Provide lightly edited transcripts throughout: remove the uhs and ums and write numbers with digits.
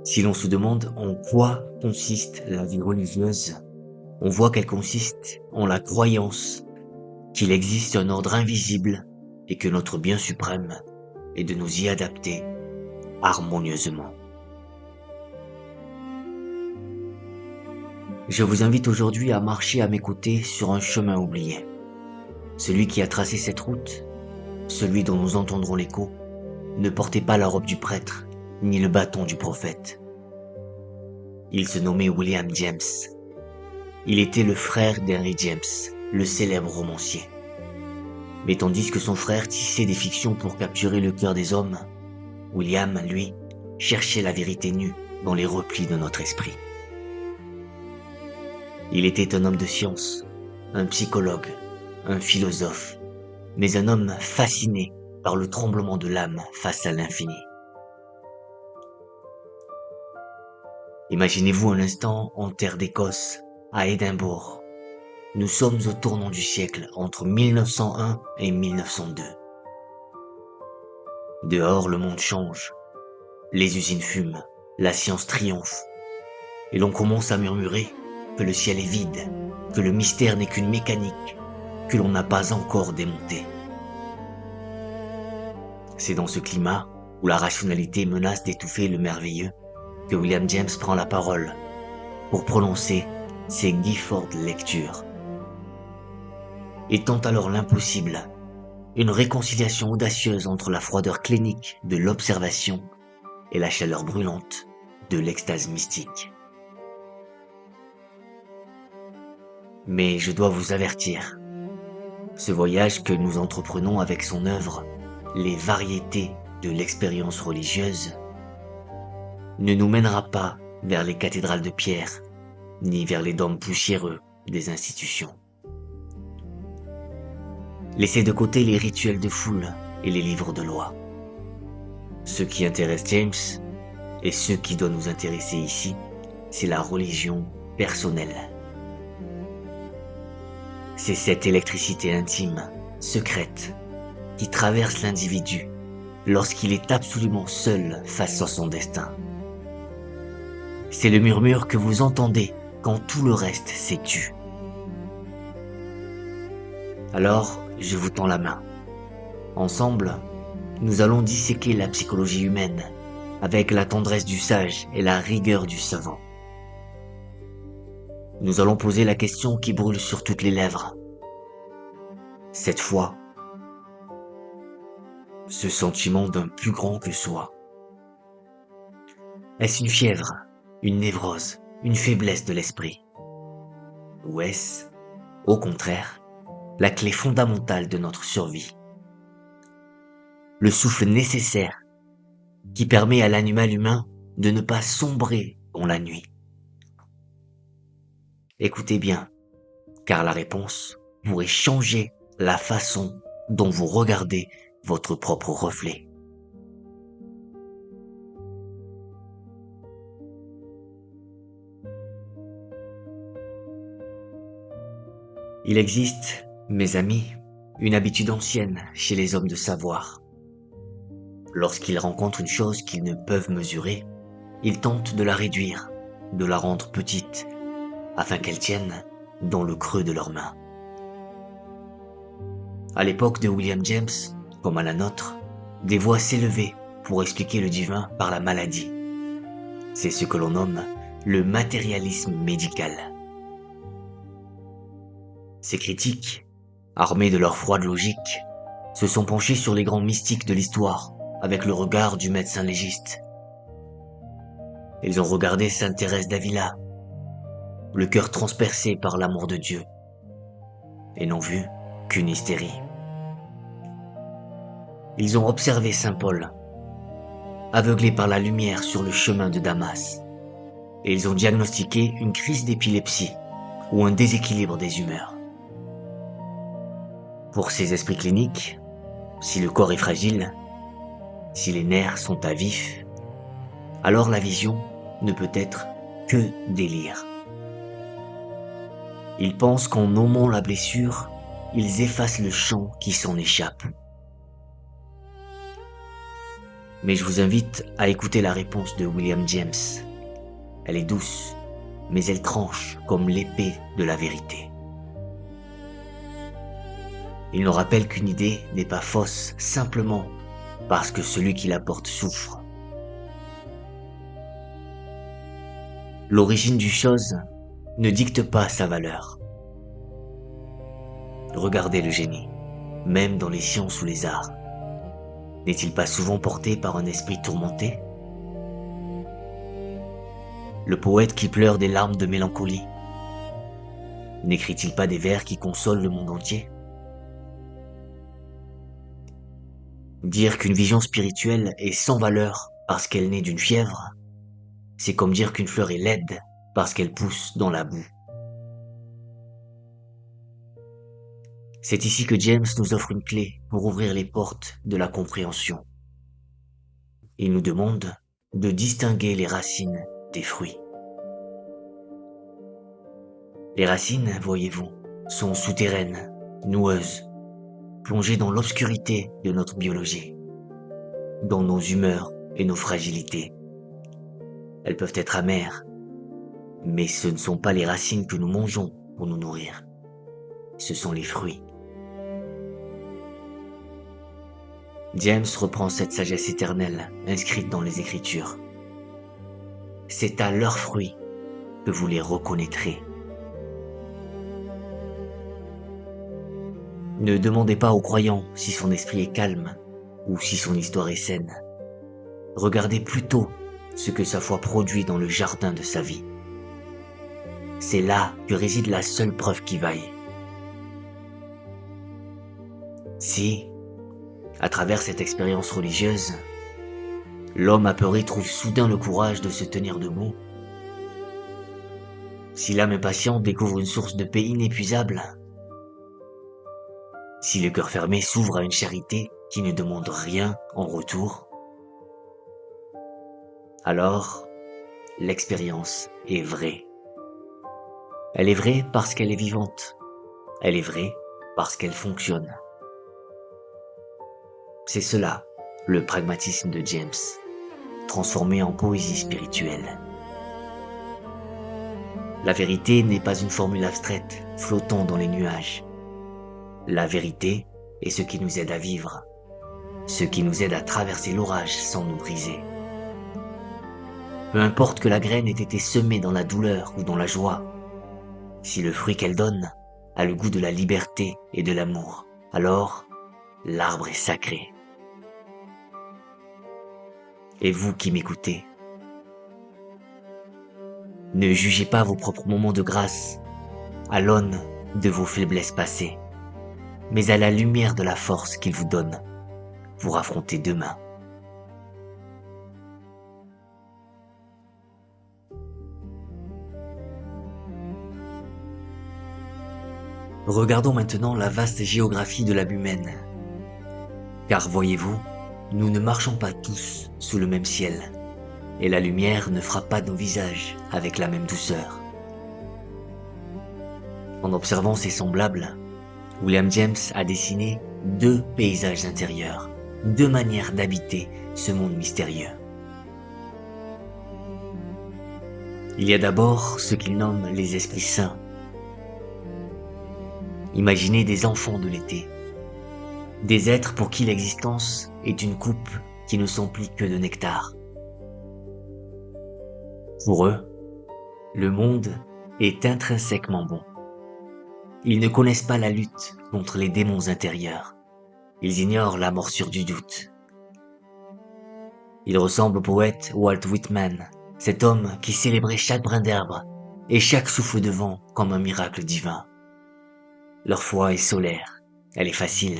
Si l'on se demande en quoi consiste la vie religieuse, on voit qu'elle consiste en la croyance qu'il existe un ordre invisible et que notre bien suprême est de nous y adapter harmonieusement. Je vous invite aujourd'hui à marcher à mes côtés sur un chemin oublié. Celui qui a tracé cette route, celui dont nous entendrons l'écho, ne portait pas la robe du prêtre, ni le bâton du prophète. Il se nommait William James. Il était le frère d'Henry James, le célèbre romancier. Mais tandis que son frère tissait des fictions pour capturer le cœur des hommes, William, lui, cherchait la vérité nue dans les replis de notre esprit. Il était un homme de science, un psychologue, un philosophe, mais un homme fasciné par le tremblement de l'âme face à l'infini. Imaginez-vous un instant en terre d'Écosse, à Édimbourg. Nous sommes au tournant du siècle, entre 1901 et 1902. Dehors, le monde change. Les usines fument, la science triomphe. Et l'on commence à murmurer que le ciel est vide, que le mystère n'est qu'une mécanique, que l'on n'a pas encore démonté. C'est dans ce climat, où la rationalité menace d'étouffer le merveilleux, que William James prend la parole pour prononcer ses Gifford lectures. Et tente alors l'impossible, une réconciliation audacieuse entre la froideur clinique de l'observation et la chaleur brûlante de l'extase mystique. Mais je dois vous avertir, ce voyage que nous entreprenons avec son œuvre, Les variétés de l'expérience religieuse, ne nous mènera pas vers les cathédrales de pierre, ni vers les dômes poussiéreux des institutions. Laissez de côté les rituels de foule et les livres de loi. Ce qui intéresse James, et ce qui doit nous intéresser ici, c'est la religion personnelle. C'est cette électricité intime, secrète, qui traverse l'individu lorsqu'il est absolument seul face à son destin. C'est le murmure que vous entendez quand tout le reste s'est tu. Alors, je vous tends la main. Ensemble, nous allons disséquer la psychologie humaine avec la tendresse du sage et la rigueur du savant. Nous allons poser la question qui brûle sur toutes les lèvres. Cette fois, ce sentiment d'un plus grand que soi. Est-ce une fièvre, une névrose, une faiblesse de l'esprit? Ou est-ce, au contraire, la clé fondamentale de notre survie? Le souffle nécessaire qui permet à l'animal humain de ne pas sombrer dans la nuit. Écoutez bien, car la réponse pourrait changer la façon dont vous regardez votre propre reflet. Il existe, mes amis, une habitude ancienne chez les hommes de savoir. Lorsqu'ils rencontrent une chose qu'ils ne peuvent mesurer, ils tentent de la réduire, de la rendre petite, afin qu'elle tienne dans le creux de leurs mains. À l'époque de William James, comme à la nôtre, des voix s'élevaient pour expliquer le divin par la maladie. C'est ce que l'on nomme le matérialisme médical. Ces critiques, armés de leur froide logique, se sont penchés sur les grands mystiques de l'histoire avec le regard du médecin légiste. Ils ont regardé Sainte Thérèse d'Avila, le cœur transpercé par l'amour de Dieu, et n'ont vu qu'une hystérie. Ils ont observé Saint Paul, aveuglé par la lumière sur le chemin de Damas, et ils ont diagnostiqué une crise d'épilepsie ou un déséquilibre des humeurs. Pour ces esprits cliniques, si le corps est fragile, si les nerfs sont à vif, alors la vision ne peut être que délire. Ils pensent qu'en nommant la blessure, ils effacent le chant qui s'en échappe. Mais je vous invite à écouter la réponse de William James. Elle est douce, mais elle tranche comme l'épée de la vérité. Il nous rappelle qu'une idée n'est pas fausse simplement parce que celui qui la porte souffre. L'origine d'une chose ne dicte pas sa valeur. Regardez le génie, même dans les sciences ou les arts. N'est-il pas souvent porté par un esprit tourmenté? Le poète qui pleure des larmes de mélancolie, n'écrit-il pas des vers qui consolent le monde entier? Dire qu'une vision spirituelle est sans valeur parce qu'elle naît d'une fièvre, c'est comme dire qu'une fleur est laide parce qu'elle pousse dans la boue. C'est ici que James nous offre une clé pour ouvrir les portes de la compréhension. Il nous demande de distinguer les racines des fruits. Les racines, voyez-vous, sont souterraines, noueuses, plongées dans l'obscurité de notre biologie, dans nos humeurs et nos fragilités. Elles peuvent être amères, mais ce ne sont pas les racines que nous mangeons pour nous nourrir. Ce sont les fruits. James reprend cette sagesse éternelle inscrite dans les Écritures. C'est à leurs fruits que vous les reconnaîtrez. Ne demandez pas au croyant si son esprit est calme ou si son histoire est saine. Regardez plutôt ce que sa foi produit dans le jardin de sa vie. C'est là que réside la seule preuve qui vaille. Si, à travers cette expérience religieuse, l'homme apeuré trouve soudain le courage de se tenir debout, si l'âme impatiente découvre une source de paix inépuisable, si le cœur fermé s'ouvre à une charité qui ne demande rien en retour, alors l'expérience est vraie. Elle est vraie parce qu'elle est vivante. Elle est vraie parce qu'elle fonctionne. C'est cela, le pragmatisme de James, transformé en poésie spirituelle. La vérité n'est pas une formule abstraite, flottant dans les nuages. La vérité est ce qui nous aide à vivre, ce qui nous aide à traverser l'orage sans nous briser. Peu importe que la graine ait été semée dans la douleur ou dans la joie, si le fruit qu'elle donne a le goût de la liberté et de l'amour, alors l'arbre est sacré. Et vous qui m'écoutez, ne jugez pas vos propres moments de grâce à l'aune de vos faiblesses passées, mais à la lumière de la force qu'il vous donne pour affronter demain. Regardons maintenant la vaste géographie de l'âme humaine. Car voyez-vous, nous ne marchons pas tous sous le même ciel, et la lumière ne frappe pas nos visages avec la même douceur. En observant ces semblables, William James a dessiné deux paysages intérieurs, deux manières d'habiter ce monde mystérieux. Il y a d'abord ce qu'il nomme les esprits saints. Imaginez des enfants de l'été, des êtres pour qui l'existence est une coupe qui ne s'emplit que de nectar. Pour eux, le monde est intrinsèquement bon. Ils ne connaissent pas la lutte contre les démons intérieurs. Ils ignorent la morsure du doute. Ils ressemblent au poète Walt Whitman, cet homme qui célébrait chaque brin d'herbe et chaque souffle de vent comme un miracle divin. Leur foi est solaire, elle est facile.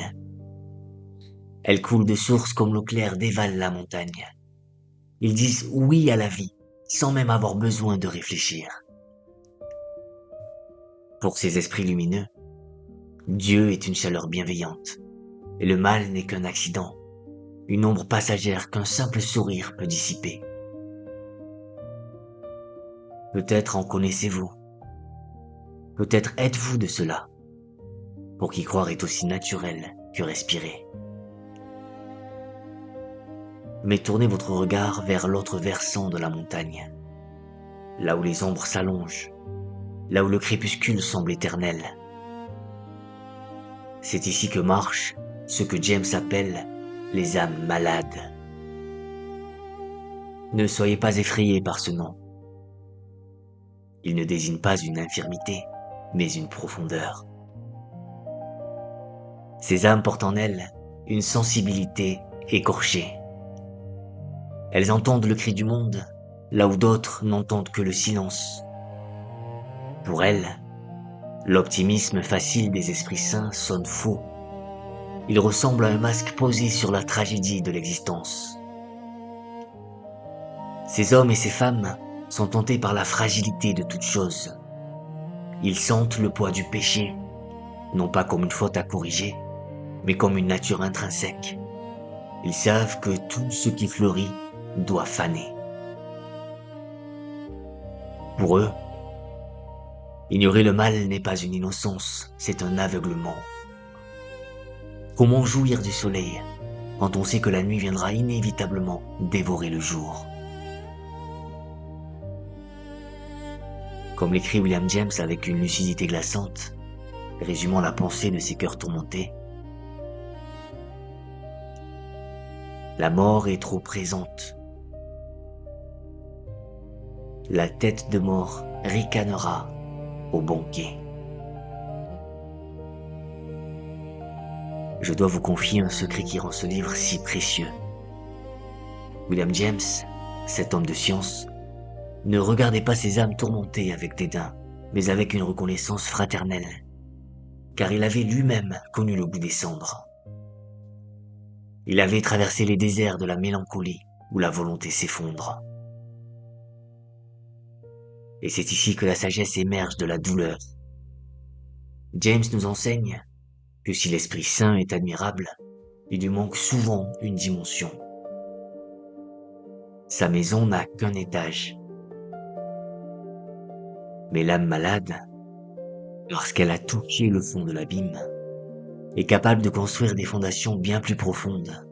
Elle coule de source comme l'eau claire dévale la montagne. Ils disent oui à la vie, sans même avoir besoin de réfléchir. Pour ces esprits lumineux, Dieu est une chaleur bienveillante, et le mal n'est qu'un accident, une ombre passagère qu'un simple sourire peut dissiper. Peut-être en connaissez-vous, peut-être êtes-vous de cela, pour qui croire est aussi naturel que respirer. mais tournez votre regard vers l'autre versant de la montagne, là où les ombres s'allongent, là où le crépuscule semble éternel. C'est ici que marchent ce que James appelle les âmes malades. Ne soyez pas effrayés par ce nom. Il ne désigne pas une infirmité, mais une profondeur. Ces âmes portent en elles une sensibilité écorchée. Elles entendent le cri du monde, là où d'autres n'entendent que le silence. Pour elles, l'optimisme facile des esprits saints sonne faux. Il ressemble à un masque posé sur la tragédie de l'existence. Ces hommes et ces femmes sont tentés par la fragilité de toute chose. Ils sentent le poids du péché, non pas comme une faute à corriger, mais comme une nature intrinsèque. Ils savent que tout ce qui fleurit doit faner. Pour eux, ignorer le mal n'est pas une innocence, c'est un aveuglement. Comment jouir du soleil quand on sait que la nuit viendra inévitablement dévorer le jour? Comme l'écrit William James avec une lucidité glaçante, résumant la pensée de ces cœurs tourmentés, la mort est trop présente. La tête de mort ricanera au banquet. Je dois vous confier un secret qui rend ce livre si précieux. William James, cet homme de science, ne regardait pas ces âmes tourmentées avec dédain, mais avec une reconnaissance fraternelle, car il avait lui-même connu le goût des cendres. Il avait traversé les déserts de la mélancolie où la volonté s'effondre. Et c'est ici que la sagesse émerge de la douleur. James nous enseigne que si l'Esprit Saint est admirable, il lui manque souvent une dimension. Sa maison n'a qu'un étage. Mais l'âme malade, lorsqu'elle a touché le fond de l'abîme, est capable de construire des fondations bien plus profondes.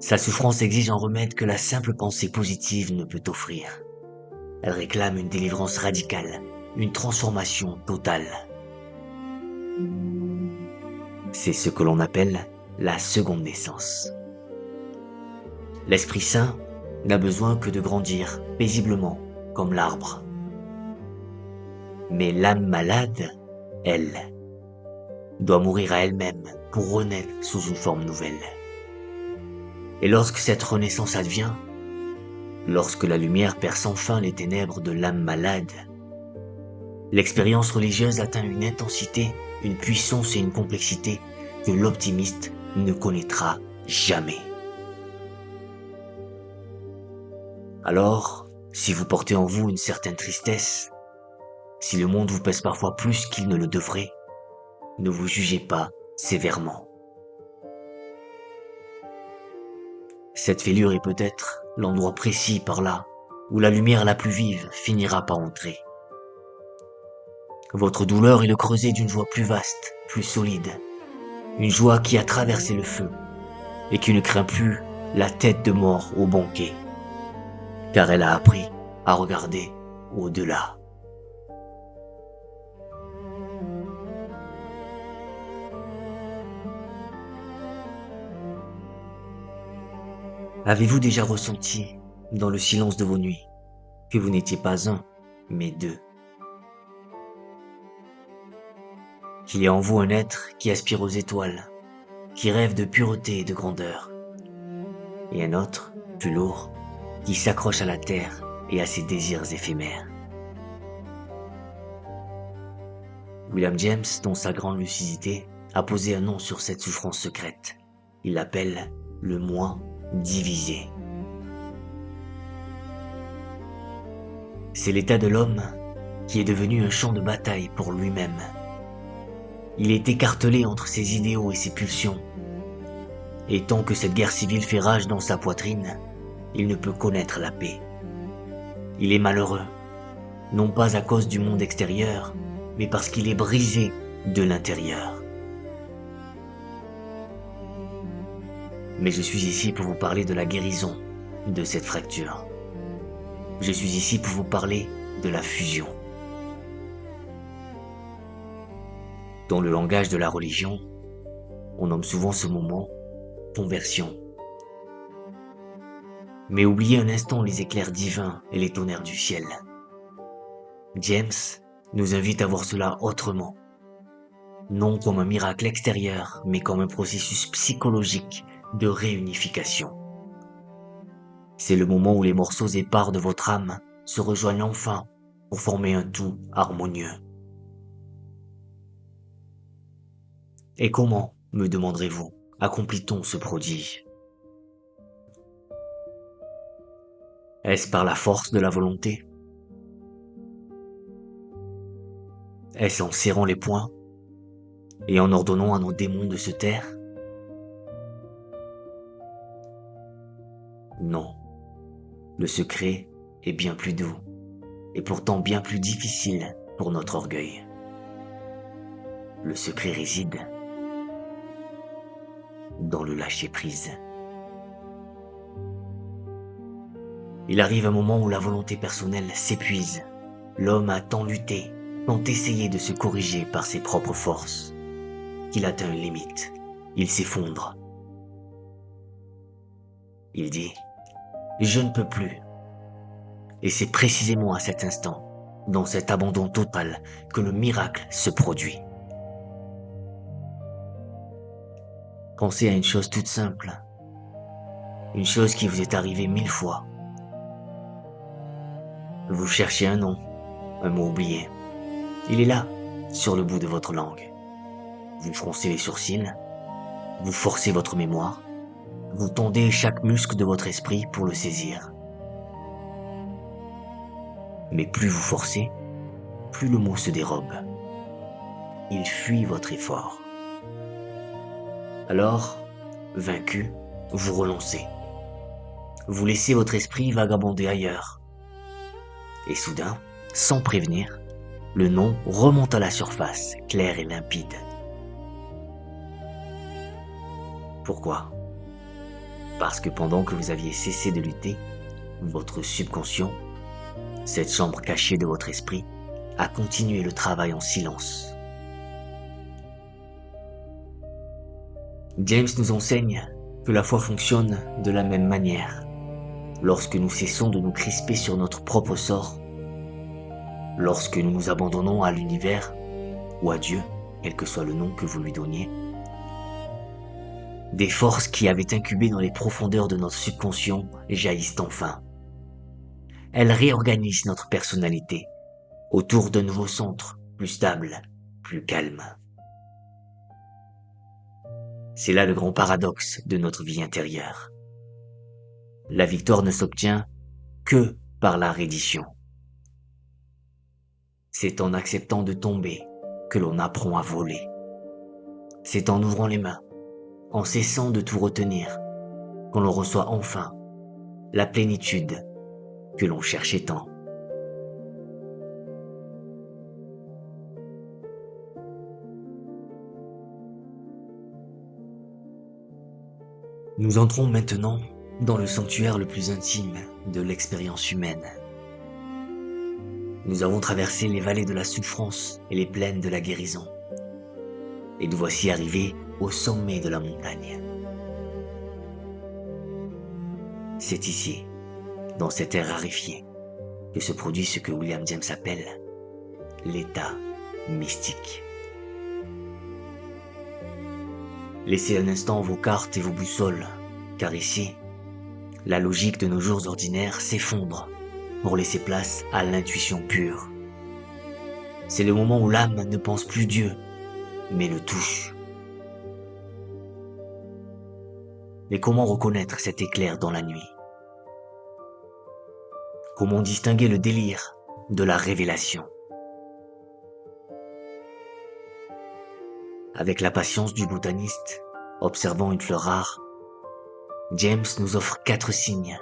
Sa souffrance exige un remède que la simple pensée positive ne peut offrir. Elle réclame une délivrance radicale, une transformation totale. C'est ce que l'on appelle la seconde naissance. L'Esprit Saint n'a besoin que de grandir paisiblement comme l'arbre. Mais l'âme malade, elle, doit mourir à elle-même pour renaître sous une forme nouvelle. Et lorsque cette renaissance advient, lorsque la lumière perce enfin les ténèbres de l'âme malade, l'expérience religieuse atteint une intensité, une puissance et une complexité que l'optimiste ne connaîtra jamais. Alors, si vous portez en vous une certaine tristesse, si le monde vous pèse parfois plus qu'il ne le devrait, ne vous jugez pas sévèrement. Cette fêlure est peut-être l'endroit précis par là où la lumière la plus vive finira par entrer. Votre douleur est le creuset d'une joie plus vaste, plus solide, une joie qui a traversé le feu et qui ne craint plus la tête de mort au banquet, car elle a appris à regarder au-delà. Avez-vous déjà ressenti, dans le silence de vos nuits, que vous n'étiez pas un, mais deux? Qu'il y a en vous un être qui aspire aux étoiles, qui rêve de pureté et de grandeur, et un autre, plus lourd, qui s'accroche à la terre et à ses désirs éphémères. William James, dans sa grande lucidité, a posé un nom sur cette souffrance secrète. Il l'appelle le moi divisé. C'est l'état de l'homme qui est devenu un champ de bataille pour lui-même. Il est écartelé entre ses idéaux et ses pulsions. Et tant que cette guerre civile fait rage dans sa poitrine, il ne peut connaître la paix. Il est malheureux, non pas à cause du monde extérieur, mais parce qu'il est brisé de l'intérieur. Mais je suis ici pour vous parler de la guérison de cette fracture. Je suis ici pour vous parler de la fusion. Dans le langage de la religion, on nomme souvent ce moment conversion. Mais oubliez un instant les éclairs divins et les tonnerres du ciel. James nous invite à voir cela autrement. Non comme un miracle extérieur, mais comme un processus psychologique de réunification. C'est le moment où les morceaux épars de votre âme se rejoignent enfin pour former un tout harmonieux. Et comment, me demanderez-vous, accomplit-on ce prodige? Est-ce par la force de la volonté? Est-ce en serrant les poings et en ordonnant à nos démons de se taire? Non. Le secret est bien plus doux et pourtant bien plus difficile pour notre orgueil. Le secret réside dans le lâcher-prise. Il arrive un moment où la volonté personnelle s'épuise. L'homme a tant lutté, tant essayé de se corriger par ses propres forces, qu'il atteint une limite. Il s'effondre. Il dit « Je ne peux plus ». Et c'est précisément à cet instant, dans cet abandon total, que le miracle se produit. Pensez à une chose toute simple, une chose qui vous est arrivée 1000 fois. Vous cherchez un nom, un mot oublié. Il est là, sur le bout de votre langue. Vous froncez les sourcils, vous forcez votre mémoire, vous tendez chaque muscle de votre esprit pour le saisir. Mais plus vous forcez, plus le mot se dérobe. Il fuit votre effort. Alors, vaincu, vous renoncez. Vous laissez votre esprit vagabonder ailleurs. Et soudain, sans prévenir, le nom remonte à la surface, clair et limpide. Pourquoi? Parce que pendant que vous aviez cessé de lutter, votre subconscient, cette chambre cachée de votre esprit, a continué le travail en silence. James nous enseigne que la foi fonctionne de la même manière. Lorsque nous cessons de nous crisper sur notre propre sort, lorsque nous nous abandonnons à l'univers ou à Dieu, quel que soit le nom que vous lui donniez, des forces qui avaient incubé dans les profondeurs de notre subconscient jaillissent enfin. Elles réorganisent notre personnalité autour d'un nouveau centre, plus stable, plus calme. C'est là le grand paradoxe de notre vie intérieure. La victoire ne s'obtient que par la reddition. C'est en acceptant de tomber que l'on apprend à voler. C'est en ouvrant les mains, en cessant de tout retenir, qu'on l'on reçoit enfin la plénitude que l'on cherchait tant. Nous entrons maintenant dans le sanctuaire le plus intime de l'expérience humaine. Nous avons traversé les vallées de la souffrance et les plaines de la guérison. Et nous voici arrivés au sommet de la montagne. C'est ici, dans cet air raréfié, que se produit ce que William James appelle l'état mystique. Laissez un instant vos cartes et vos boussoles, car ici, la logique de nos jours ordinaires s'effondre pour laisser place à l'intuition pure. C'est le moment où l'âme ne pense plus Dieu, mais le touche. Mais comment reconnaître cet éclair dans la nuit? Comment distinguer le délire de la révélation? Avec la patience du botaniste, observant une fleur rare, James nous offre 4 signes,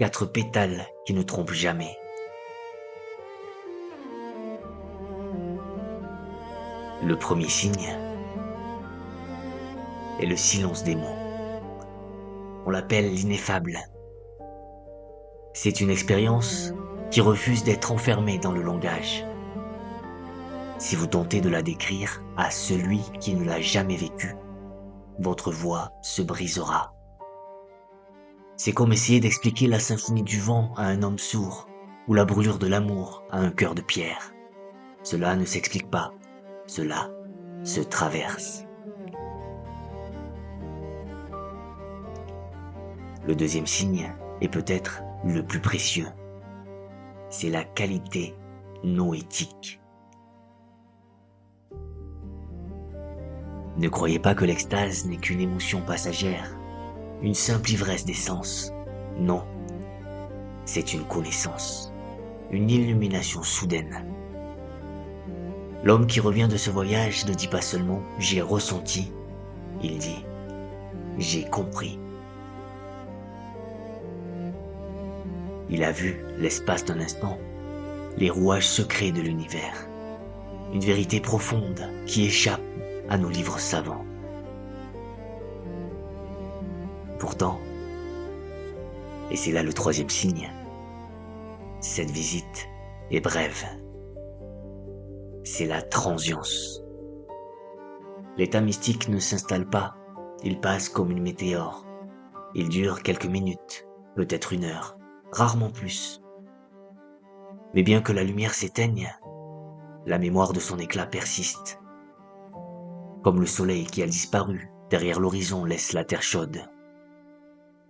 4 pétales qui ne trompent jamais. Le premier signe est le silence des mots. On l'appelle l'ineffable. C'est une expérience qui refuse d'être enfermée dans le langage. Si vous tentez de la décrire à celui qui ne l'a jamais vécue, votre voix se brisera. C'est comme essayer d'expliquer la symphonie du vent à un homme sourd ou la brûlure de l'amour à un cœur de pierre. Cela ne s'explique pas, cela se traverse. Le deuxième signe est peut-être le plus précieux. C'est la qualité noétique. Ne croyez pas que l'extase n'est qu'une émotion passagère, une simple ivresse des sens. Non, c'est une connaissance, une illumination soudaine. L'homme qui revient de ce voyage ne dit pas seulement « j'ai ressenti », il dit « j'ai compris ». Il a vu, l'espace d'un instant, les rouages secrets de l'univers, une vérité profonde qui échappe à nos livres savants. Pourtant, et c'est là le troisième signe, cette visite est brève. C'est la transience. L'état mystique ne s'installe pas, il passe comme une météore. Il dure quelques minutes, peut-être une heure, rarement plus. Mais bien que la lumière s'éteigne, la mémoire de son éclat persiste. Comme le soleil qui a disparu derrière l'horizon laisse la terre chaude.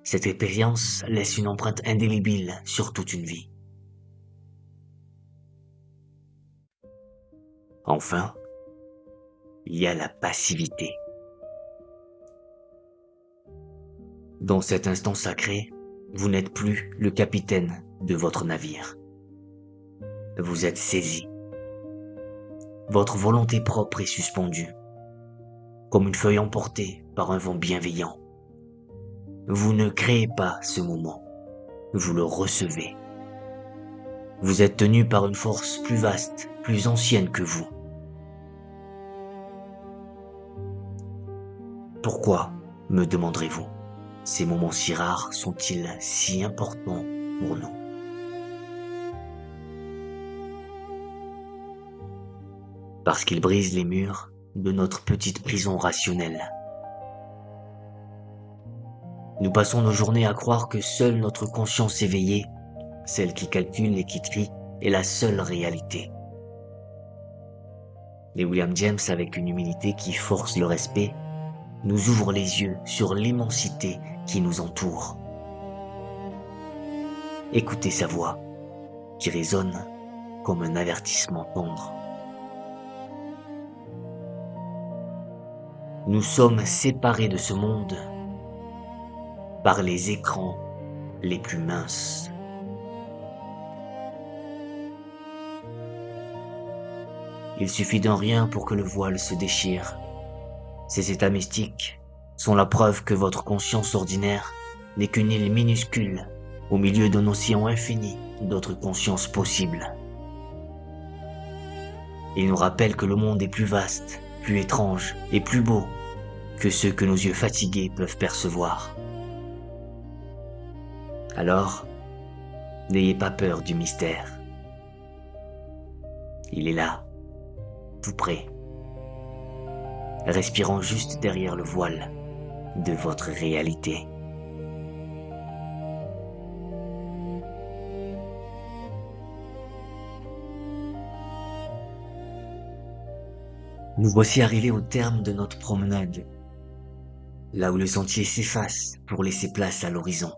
Cette expérience laisse une empreinte indélébile sur toute une vie. Enfin, il y a la passivité. Dans cet instant sacré, vous n'êtes plus le capitaine de votre navire. Vous êtes saisi. Votre volonté propre est suspendue, comme une feuille emportée par un vent bienveillant. Vous ne créez pas ce moment, vous le recevez. Vous êtes tenu par une force plus vaste, plus ancienne que vous. Pourquoi, me demanderez-vous, ces moments si rares sont-ils si importants pour nous? Parce qu'ils brisent les murs de notre petite prison rationnelle. Nous passons nos journées à croire que seule notre conscience éveillée, celle qui calcule et qui trie, est la seule réalité. Et William James, avec une humilité qui force le respect, nous ouvre les yeux sur l'immensité qui nous entoure. Écoutez sa voix, qui résonne comme un avertissement tendre. Nous sommes séparés de ce monde par les écrans les plus minces. Il suffit d'un rien pour que le voile se déchire. Ces états mystiques sont la preuve que votre conscience ordinaire n'est qu'une île minuscule au milieu d'un océan infini d'autres consciences possibles. Ils nous rappellent que le monde est plus vaste, plus étrange et plus beau que ceux que nos yeux fatigués peuvent percevoir. Alors, n'ayez pas peur du mystère. Il est là, tout près, respirant juste derrière le voile de votre réalité. Nous voici arrivés au terme de notre promenade, là où le sentier s'efface pour laisser place à l'horizon.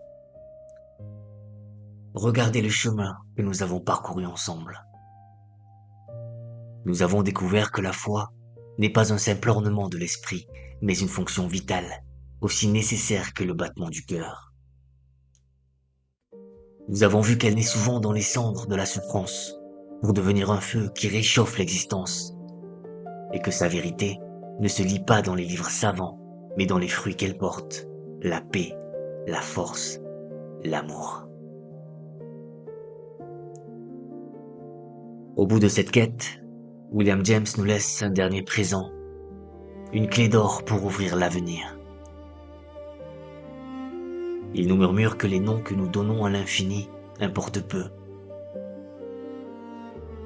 Regardez le chemin que nous avons parcouru ensemble. Nous avons découvert que la foi n'est pas un simple ornement de l'esprit, mais une fonction vitale, aussi nécessaire que le battement du cœur. Nous avons vu qu'elle naît souvent dans les cendres de la souffrance, pour devenir un feu qui réchauffe l'existence, et que sa vérité ne se lit pas dans les livres savants, mais dans les fruits qu'elle porte, la paix, la force, l'amour. Au bout de cette quête, William James nous laisse un dernier présent, une clé d'or pour ouvrir l'avenir. Il nous murmure que les noms que nous donnons à l'infini importent peu.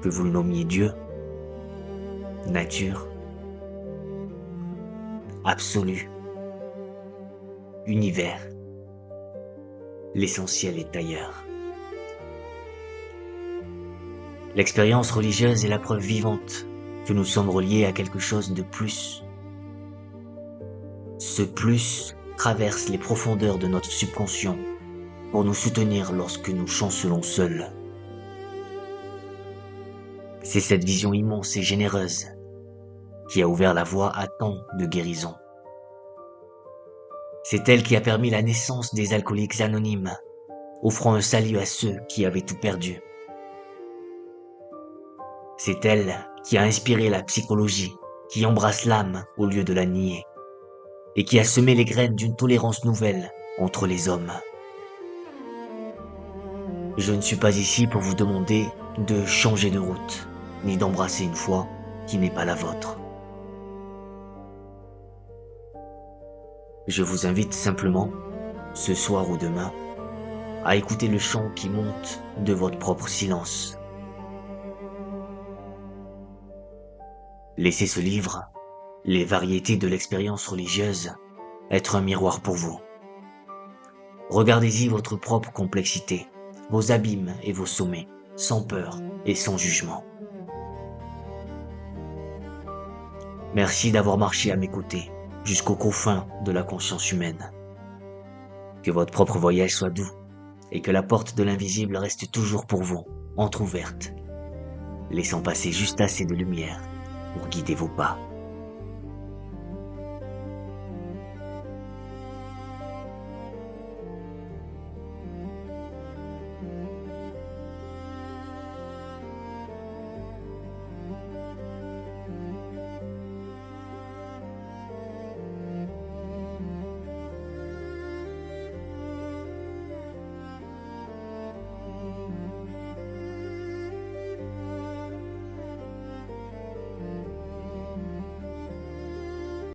Que vous le nommiez Dieu, nature, absolu, univers, l'essentiel est ailleurs. L'expérience religieuse est la preuve vivante que nous sommes reliés à quelque chose de plus. Ce plus traverse les profondeurs de notre subconscient pour nous soutenir lorsque nous chancelons seuls. C'est cette vision immense et généreuse qui a ouvert la voie à tant de guérisons. C'est elle qui a permis la naissance des alcooliques anonymes, offrant un salut à ceux qui avaient tout perdu. C'est elle qui a inspiré la psychologie, qui embrasse l'âme au lieu de la nier, et qui a semé les graines d'une tolérance nouvelle entre les hommes. Je ne suis pas ici pour vous demander de changer de route, ni d'embrasser une foi qui n'est pas la vôtre. Je vous invite simplement, ce soir ou demain, à écouter le chant qui monte de votre propre silence. Laissez ce livre, Les variétés de l'expérience religieuse, être un miroir pour vous. Regardez-y votre propre complexité, vos abîmes et vos sommets, sans peur et sans jugement. Merci d'avoir marché à mes côtés, jusqu'aux confins de la conscience humaine. Que votre propre voyage soit doux, et que la porte de l'invisible reste toujours pour vous, entr'ouverte, laissant passer juste assez de lumière pour guider vos pas.